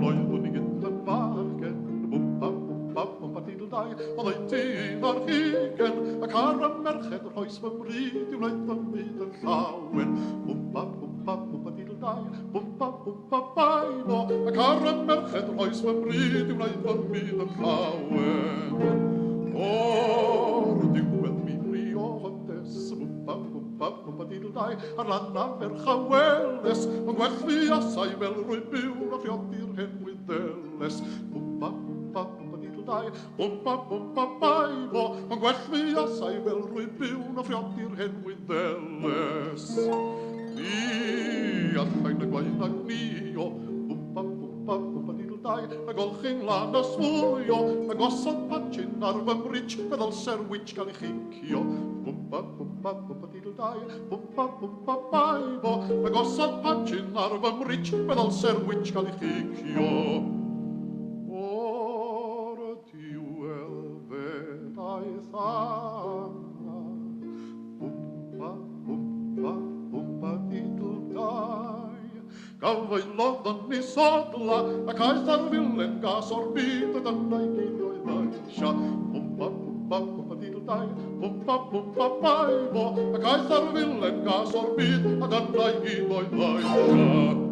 Loeddwn i gyda'n fachgen, bwmpa, bwmpa, bwmpa didl-dai, oedd o'i tîn ar hugen, ac ar y merched rhoes fy mryd i'w wneud fy myd yn llawen. Bwmpa, bwmpa, bwmpa didl-dai, bwmpa, bwmpa, bai mo, ac ar y merched rhoes fy mryd i'w wneud fy myd yn llawen. O'r diwedd mi rio hondes, bwmpa, bwmpa, bwmpa didl-dai, ar lan a ferch a weles, yn gwell fi asau fel rwy byw na phriodi'r hen wyddeles. Bwmpa, bwmpa, bwmpa didl-dai, bwmpa, bwmpa, bai mo, yn gwell fi asau fel rwy byw na phriodi'r hen wyddeles. Ni allain y gwaith ag ni o, bwmpa, bwmpa, bwmpa didl-dai, a golchi'n lan ysfwyo, a gosod patchin ar fy mrich, feddwl serwich gael ei chicio. Bwmpa, bwmpa, bwmpa didl-dai, bwmpa, bwmpa, bai bo, a gosod patchin ar fy mrich, feddwl serwich gael ei chicio. O'r diwedd aeth Anna, bwmpa, bwmpa, bwmpa didl-dai, gafailodd yn ei sodla, ac aeth ar filen gas o'r byd, a dyna i gyd oedd eisia. Bwmpa, bwmpa, bwmpa didl-dai, bwmpa, bwmpa, bai bo, ac aeth ar filen gas o'r byd, a dyna i gyd oedd eisia.